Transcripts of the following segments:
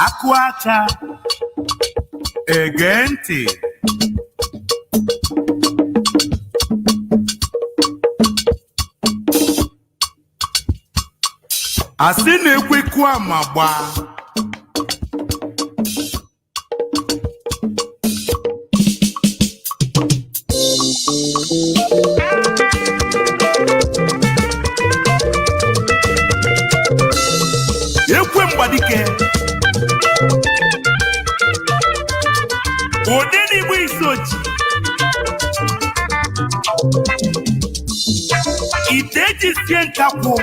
Akwata egenti asị na-ekwekwu amagba ekwe mgbadike odeni bụ isochi ite jisie nkakwụ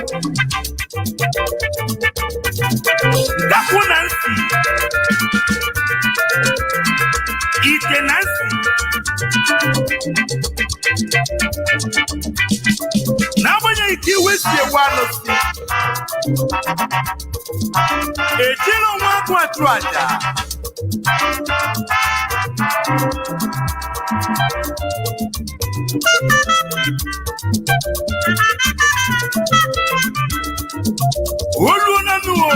na nsi ite na nsi n'agbanyeghị ka iwe si ewu alụsị ejila nwa agụ achụ aja olu na nuwo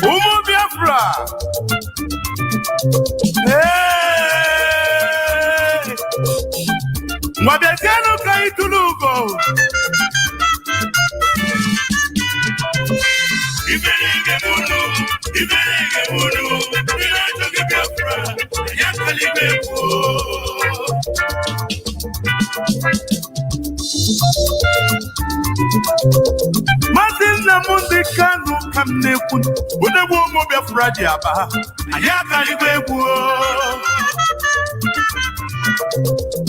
ụmụ Biafra nwabezienụ ka anyị tụrụ ugo iberege mụnụ ịna-achọghị Biafra ya kalibe kwuo Mazi Nnamdi Kanu ka m na-ekwu odegbu ụmụ Biafra ji aba anyị akarịgo egwu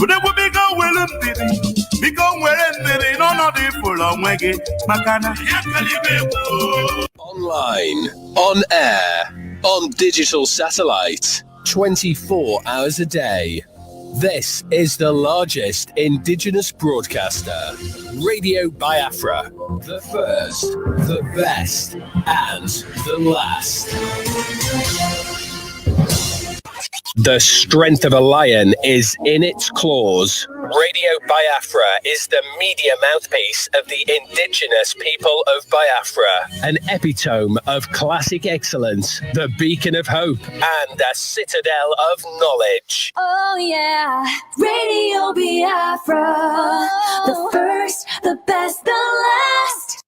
odegbu biko were ndiri n'ọnọdụ ifụrụ onwe gị maka na anyị akarịgo egwu online, on air, on digital satellite, 24 hours a day. This is the largest indigenous broadcaster, Radio Biafra, the first, the best, and the last. The strength of a lion is in its claws. Radio Biafra is the media mouthpiece of the indigenous people of Biafra, an epitome of classic excellence, the beacon of hope, and a citadel of knowledge. Oh yeah, Radio Biafra, the first, the best, the last.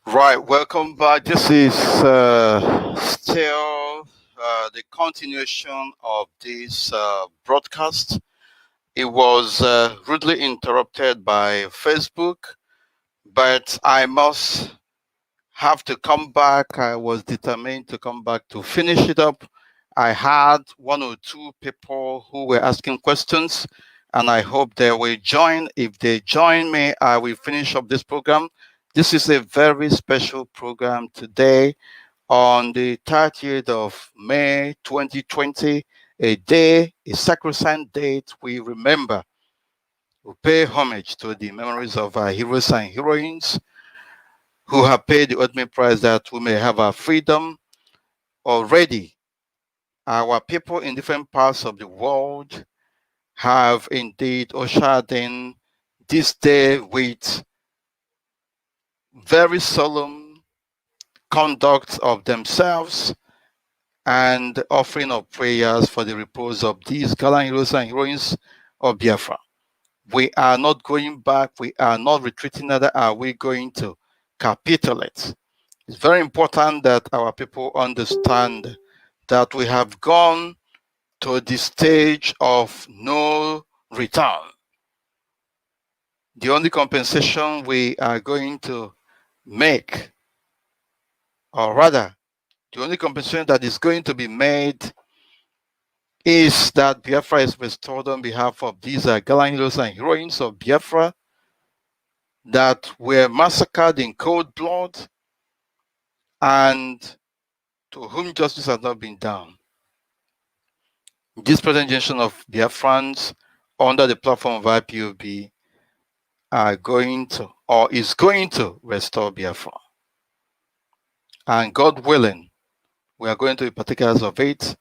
Right, welcome back. This is still the continuation of this broadcast. It was rudely interrupted by Facebook, but I must have to come back. I was determined to come back to finish it up. I had one or two people who were asking questions, and I hope they will join. If they join me, I will finish up this program. This is a very special program today on the 30th of May 2020, a sacrosanct date we remember. We pay homage to the memories of our heroes and heroines who have paid the ultimate price that we may have our freedom. Already, our people in different parts of the world have indeed ushered in this day with very solemn conduct of themselves and offering of prayers for the repose of these gallant heroes and heroines of Biafra. We are not going back. We are not retreating. Neither are we going to capitulate. It's very important that our people understand that we have gone to the stage of no return. The only compensation we are going to make, or rather, the only compensation that is going to be made is that Biafra is restored on behalf of these gallant heroes and heroines of Biafra that were massacred in cold blood and to whom justice has not been done. This present generation of Biafrans under the platform of IPOB are going to, or is going to, restore Biafra. And God willing, we are going to be particulars of it.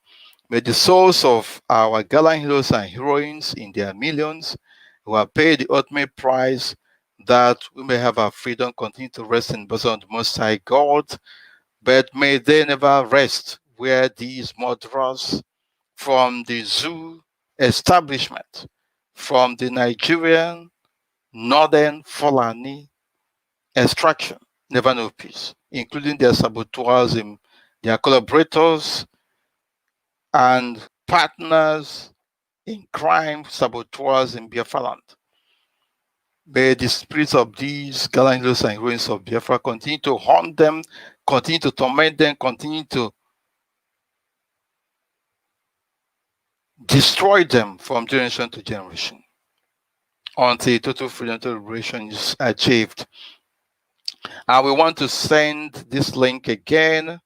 May the souls of our gallant heroes and heroines in their millions who have paid the ultimate price that we may have our freedom continue to rest in the bosom of the Most High God, but may they never rest where these murderers from the zoo establishment, from the Nigerian northern Fulani extraction, never know peace, including their saboteurs, their collaborators, and partners in crime, saboteurs in Biafra land. May the spirits of these gallant heroes and heroines of Biafra continue to haunt them, continue to torment them, continue to destroy them from generation to generation until total freedom to liberation is achieved. And we want to send this link again,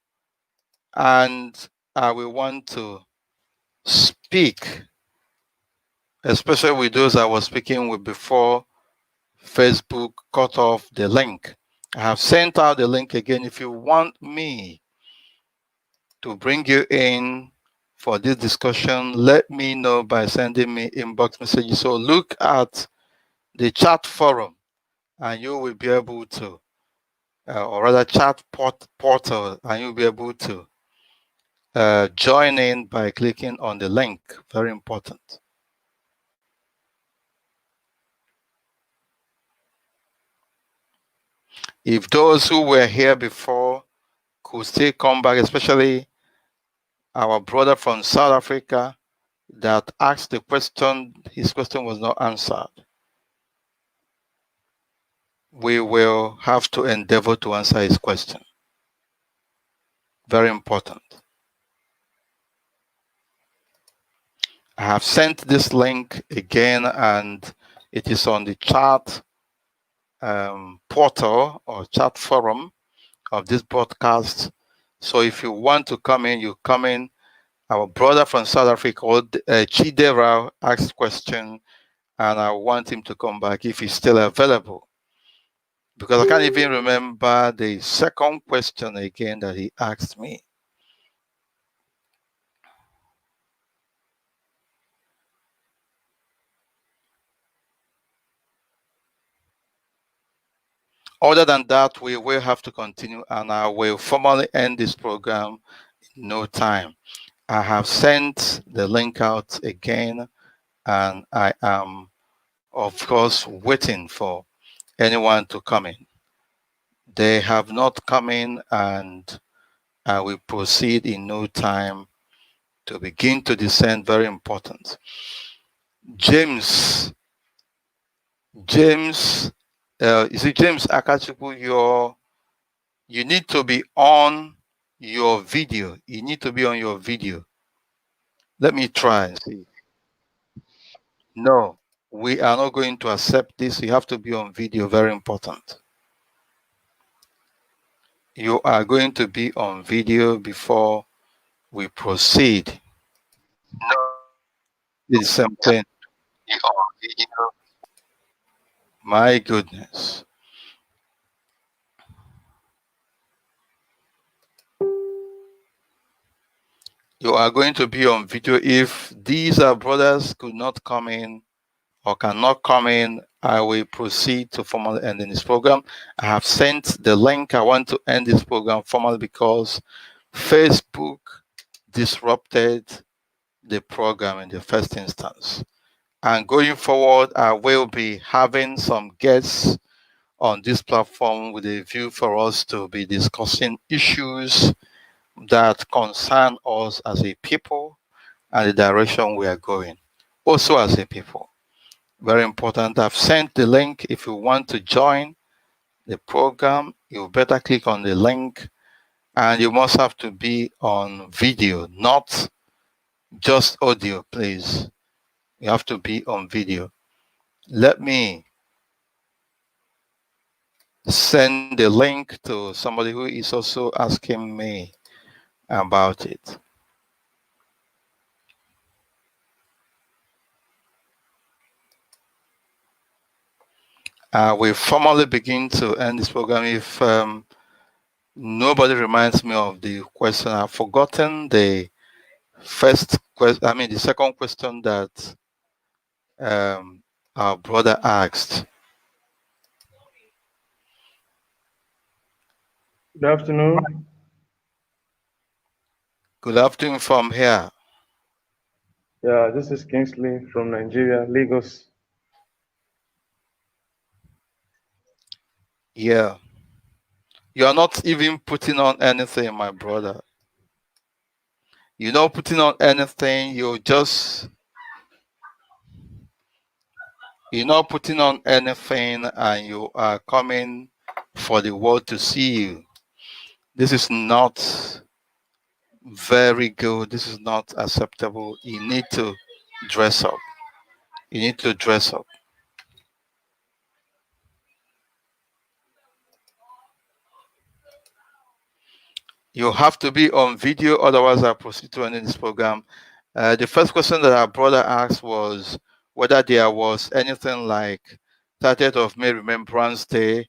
and we want to speak, especially with those I was speaking with before Facebook cut off the link. I have sent out the link again. If you want me to bring you in for this discussion, let me know by sending me inbox messages. So look at the chat forum and you will be able to, or rather chat portal, and you'll be able to join in by clicking on the link. Very important. If those who were here before could still come back, especially our brother from South Africa that asked the question, his question was not answered. We will have to endeavor to answer his question. Very important. I have sent this link again, and it is on the chat portal or chat forum of this broadcast. So if you want to come in, you come in. Our brother from South Africa, Chidera, asked question, and I want him to come back if he's still available. Because I can't even remember the second question again that he asked me. Other than that, we will have to continue, and I will formally end this program in no time. I have sent the link out again, and I am, of course, waiting for anyone to come in. They have not come in, and I will proceed in no time to begin to descend. Very important. James, is it James Akachukwu? You need to be on your video. You need to be on your video. Let me try and see. No, we are not going to accept this. You have to be on video. Very important. You are going to be on video before we proceed. No, it's something. My goodness. You are going to be on video. If these brothers could not come in or cannot come in, I will proceed to formally end this program. I have sent the link. I want to end this program formally because Facebook disrupted the program in the first instance. And going forward, I will be having some guests on this platform with a view for us to be discussing issues that concern us as a people and the direction we are going, also as a people. Very important. I've sent the link. If you want to join the program, you better click on the link, and you must have to be on video, not just audio, please. You have to be on video. Let me send the link to somebody who is also asking me about it. We formally begin to end this program. If nobody reminds me of the question, I've forgotten the first question. I mean, the second question that our brother asked. Good afternoon. Good afternoon from here. Yeah, this is Kingsley from Nigeria, Lagos. Yeah. You are not even putting on anything, my brother. You're not putting on anything. You're not putting on anything, and you are coming for the world to see you. This is not very good. This is not acceptable. You need to dress up. You need to dress up. You have to be on video, otherwise I proceed to end this program. The first question that our brother asked was whether there was anything like 30th of May Remembrance Day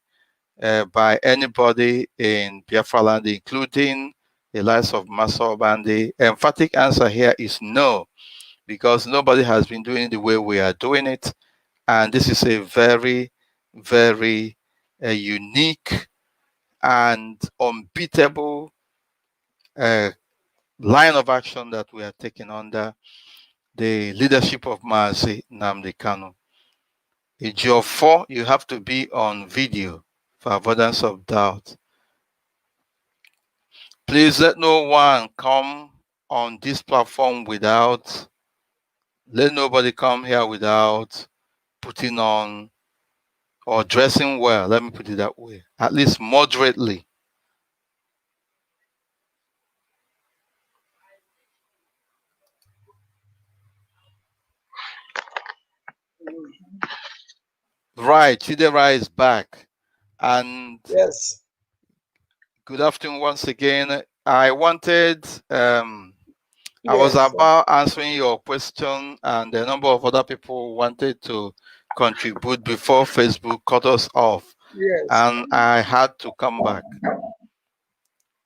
by anybody in Biafra land, including the likes of Maso. And the emphatic answer here is no, because nobody has been doing it the way we are doing it. And this is a very, very unique and unbeatable line of action that we are taking under the leadership of Mazi Nnamdi Kanu. In your 4, you have to be on video for avoidance of doubt. Please let no one come on this platform let nobody come here without putting on or dressing well. Let me put it that way, at least moderately. Right, Chidera is back. And yes, good afternoon once again. I wanted, I was yes, about answering your question, and a number of other people wanted to contribute before Facebook cut us off, yes, and I had to come back.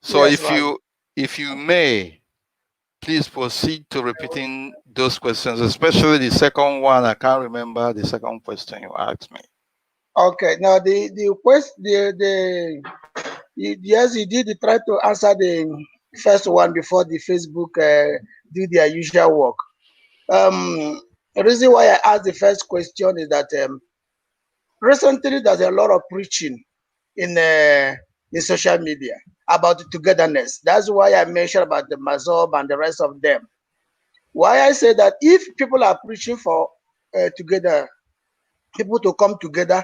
So yes, if you may, please proceed to repeating those questions, especially the second one. I can't remember the second question you asked me. Okay, now the quest yes, you did try to answer the first one before the Facebook do their usual work. The reason why I asked the first question is that recently there's a lot of preaching in social media about togetherness. That's why I mentioned about the Mazob and the rest of them. Why I say that if people are preaching for together, people to come together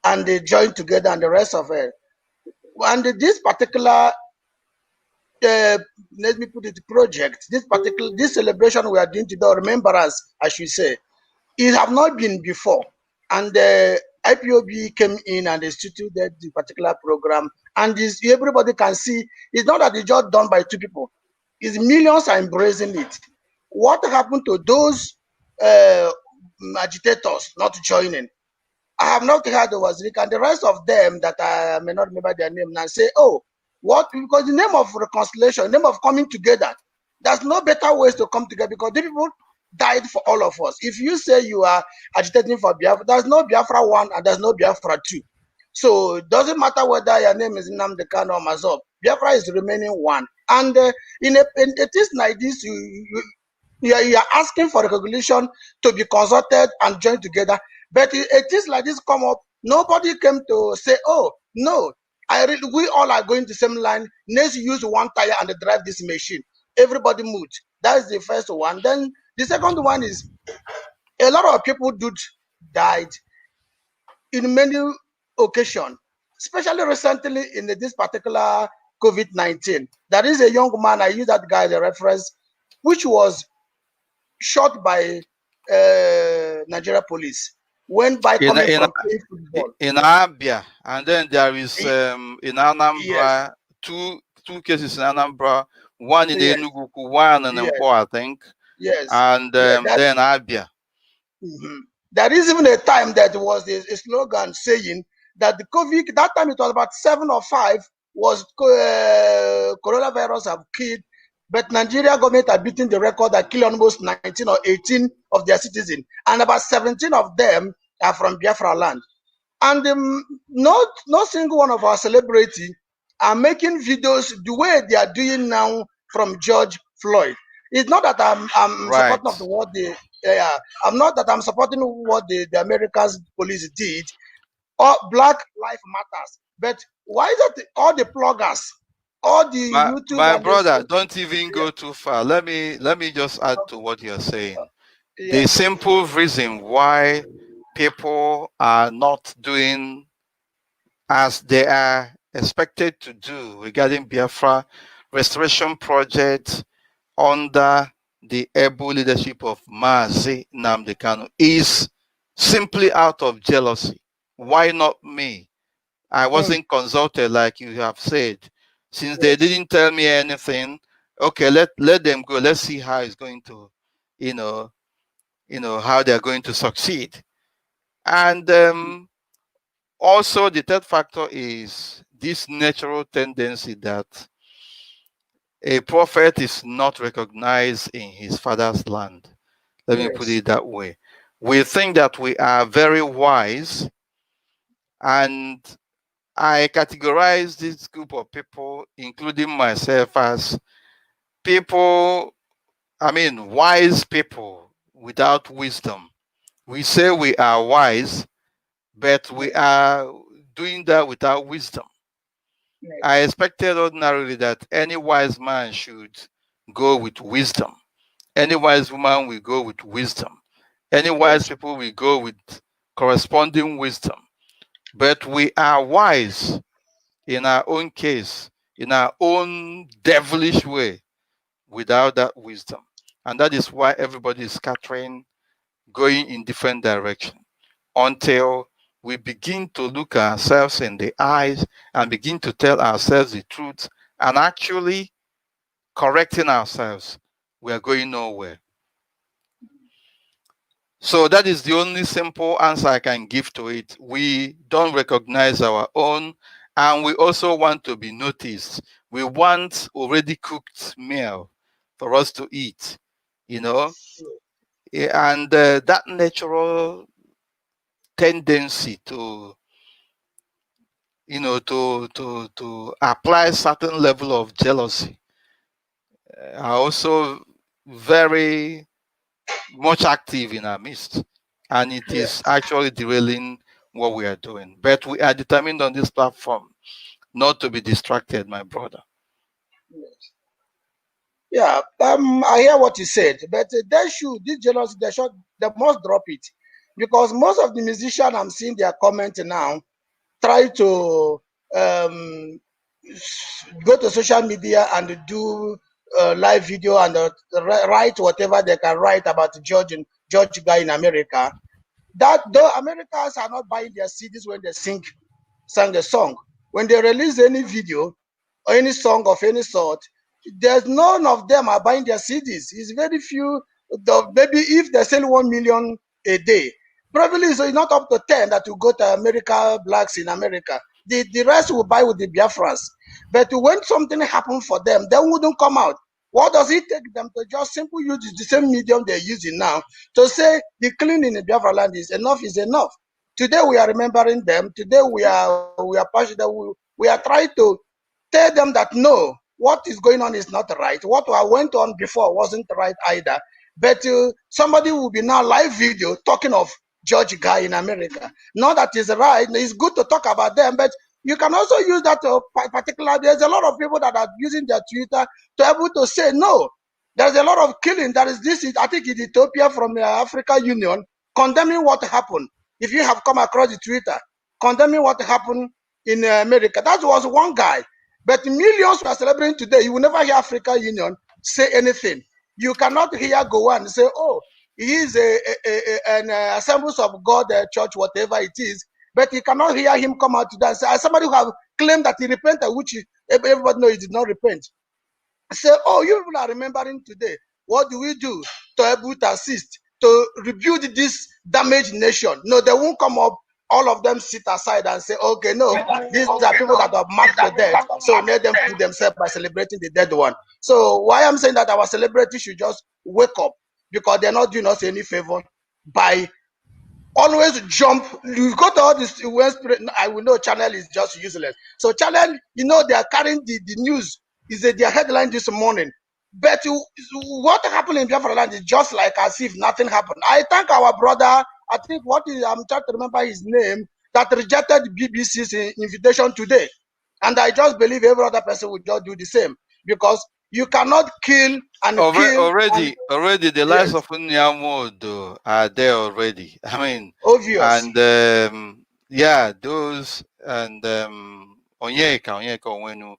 and they join together and the rest of it, and this particular let me put it project, this celebration we are doing today, remembrance, I should say, it have not been before. And the IPOB came in and instituted the particular program, and this everybody can see it's not that it's just done by 2 people, it's millions are embracing it. What happened to those agitators not joining? I have not heard of Wazirika and the rest of them that I may not remember their name now say, oh, what? Because the name of reconciliation, the name of coming together, there's no better ways to come together because the people died for all of us. If you say you are agitating for Biafra, there's no Biafra 1 and there's no Biafra 2. So it doesn't matter whether your name is Nnamdi Kanu or Mazob, Biafra is remaining one. And in a things like this, you are asking for recognition to be consulted and join together. But it is like this come up, nobody came to say, oh, no, we all are going the same line. Let's use one tire and drive this machine. Everybody moved. That's the first one. Then the second one is a lot of people died in many occasions, especially recently in this particular COVID-19. There is a young man, I use that guy as a reference, which was shot by Nigeria police when by coming from playing football. In Abia, and then there is in Anambra, Yes. two cases in Anambra, one in Yes. Enugu, one in Yes. Mpo, I think. Yes. And then Abia. Mhm. There is even a time that was a slogan saying that the COVID, that time it was about 7 or 5, was coronavirus have killed, but Nigeria government are beating the record that killed almost 19 or 18 of their citizens, and about 17 of them are from Biafra land. And no single one of our celebrity are making videos the way they are doing now from George Floyd. It's not that I'm supporting of the what they I'm not that I'm supporting what the Americans police did, or Black Lives Matters. But why is that all the bloggers, all the YouTube My and brother, don't even go too far. Let me just add to what you're saying. The simple reason why people are not doing as they are expected to do regarding Biafra restoration project under the able leadership of Mazi Nnamdi Kanu is simply out of jealousy. Why not me? I wasn't consulted like you have said. Since they didn't tell me anything, okay, let them go. Let's see how it's going to, you know, how they're going to succeed. And also the third factor is this natural tendency that a prophet is not recognized in his father's land. Let me put it that way. We think that we are very wise, and I categorize this group of people, including myself, as people, wise people without wisdom. We say we are wise, but we are doing that without wisdom. I expected ordinarily that any wise man should go with wisdom. Any wise woman will go with wisdom. Any wise people will go with corresponding wisdom. But we are wise in our own case, in our own devilish way, without that wisdom. And that is why everybody is scattering, going in different directions, until we begin to look ourselves in the eyes and begin to tell ourselves the truth and actually correcting ourselves. We are going nowhere. So that is the only simple answer I can give to it. We don't recognize our own, and we also want to be noticed. We want already cooked meal for us to eat, and that natural tendency to to apply certain level of jealousy are also very much active in our midst, and it is actually derailing what we are doing. But we are determined on this platform not to be distracted, my brother. Yeah, I hear what you said, but this jealousy, they must drop it, because most of the musicians I'm seeing their comment now try to go to social media and do live video and write whatever they can write about the George guy in America. That though Americans are not buying their CDs when they sang a song, when they release any video or any song of any sort, there's none of them are buying their CDs. It's very few. Maybe if they sell 1 million a day, probably it's not up to 10 that will go to America, blacks in America. The rest will buy with the Biafrans. But when something happens for them, they wouldn't come out. What does it take them to just simply use the same medium they're using now to say the cleaning in Biafra land is enough is enough? Today we are remembering them. Today we are passionate. We are trying to tell them that no, what is going on is not right. What went on before wasn't right either. But somebody will be now live video talking of George guy in America. Not that is right. It's good to talk about them, but you can also use that particular. There's a lot of people that are using their Twitter to able to say no. There's a lot of killing. There is this. I think in Ethiopia from the African Union condemning what happened. If you have come across the Twitter condemning what happened in America, that was one guy. But millions are celebrating today. You will never hear African Union say anything. You cannot hear go and say, oh, he is an Assemblies of God church, whatever it is. But you cannot hear him come out today and say, as somebody who have claimed that he repented, which everybody knows he did not repent. Say, oh, you people are remembering today. What do we do to able to assist? to rebuild this damaged nation. No, they won't come up. All of them sit aside and say, okay, no, these are people that have marked the dead, so let them kill themselves by celebrating the dead one. So why I'm saying that our celebrities should just wake up, because they're not doing us any favor by always jump. You go to all this I will know channel is just useless. So channel, they are carrying the news, is their headline this morning. But what happened in Biafra land is just like as if nothing happened. I thank our brother, I think I'm trying to remember his name, that rejected BBC's invitation today. And I just believe every other person would just do the same, because you cannot kill and kill. Already the lives of Unyamodo are there already. I mean, obvious. And those and Onyeka Onwenu,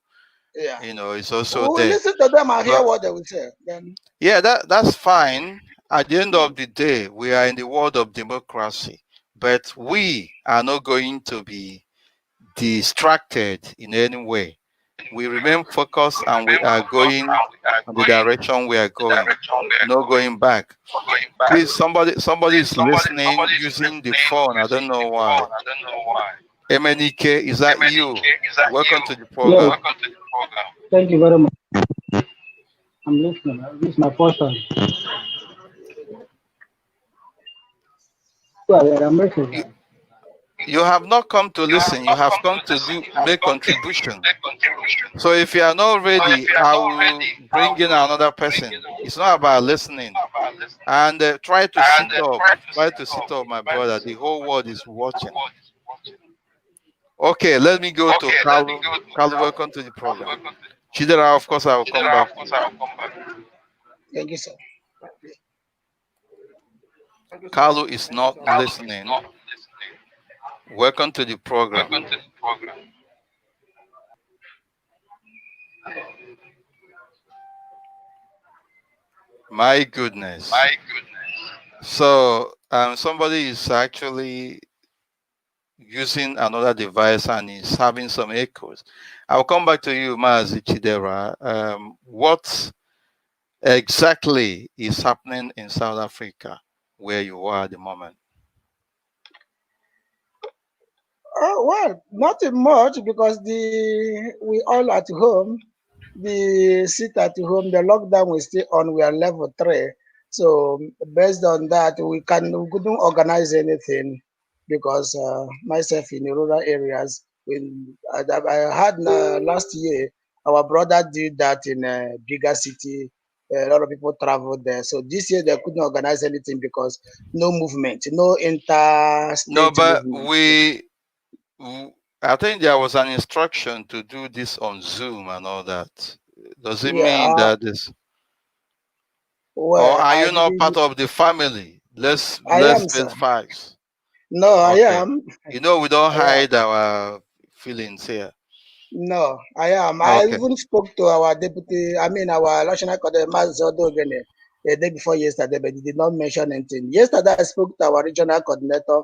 Yeah. it's also we'll there. Listen to them and hear what they will say. Then. Yeah, that's fine. At the end of the day, we are in the world of democracy, but we are not going to be distracted in any way. We remain focused and we are going in the direction we are going, no going back. Please, somebody is listening using the phone. I don't know why. MNEK, is that you? Welcome to the program. Yes. Thank you very much. I'm listening. This is my first time. You have not come to listen. You have come to make contribution. So if you are not ready, I will bring in another person. It's not about listening. And try to sit up. Try to sit up, my brother. The whole world is watching. Okay, let me go to Carlo. Carlo, welcome to the program. Chidera, of course, I will come back. Thank you, sir. Carlo is not listening. Welcome to the program. My goodness. So somebody is actually using another device and is having some echoes. I'll come back to you, Mazi Chidera. What exactly is happening in South Africa, where you are at the moment? Oh, well, nothing much, because we all at home. The sit at home, the lockdown we still on. We are level 3. So based on that, we couldn't organize anything, because myself in the rural areas. I had last year, our brother did that in a bigger city. A lot of people traveled there. So this year they couldn't organize anything because no movement, no interstate. No, but movement. I think there was an instruction to do this on Zoom and all that. Does it mean that this? Well, or are you not part of the family? Let's face facts. No, okay. I am. We don't hide our feelings here. No, I am. Okay. I even spoke to our deputy, our national coordinator, Mazi, the day before yesterday, but he did not mention anything. Yesterday, I spoke to our regional coordinator,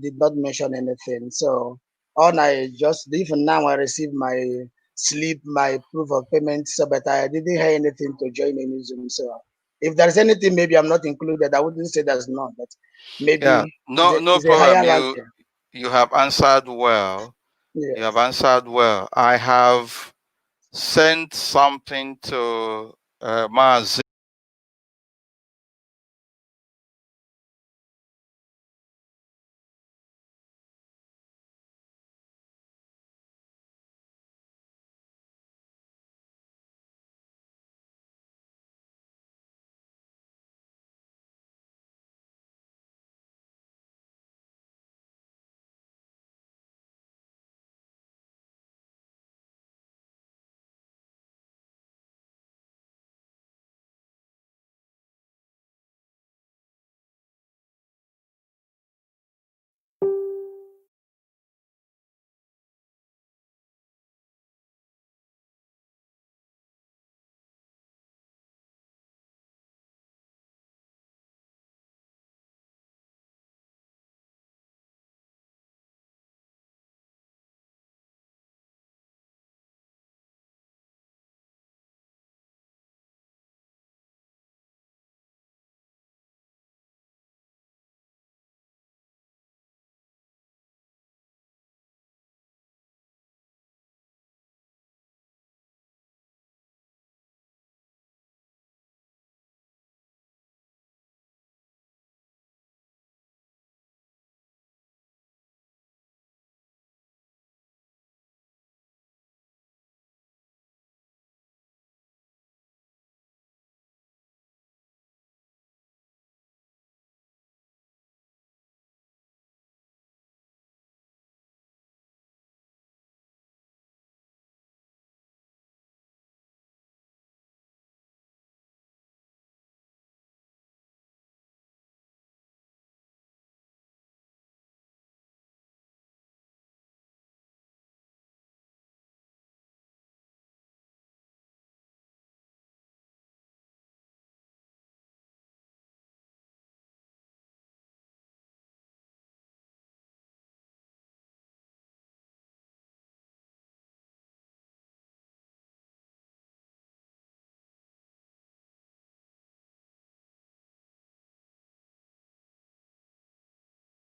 did not mention anything. So, even now, I received my slip, my proof of payment, so, but I didn't hear anything to join any Zoom. So, if there's anything, maybe I'm not included. I wouldn't say there's not, but maybe. Yeah, no problem. You have answered well. Yes. You have answered well. I have sent something to Mazi.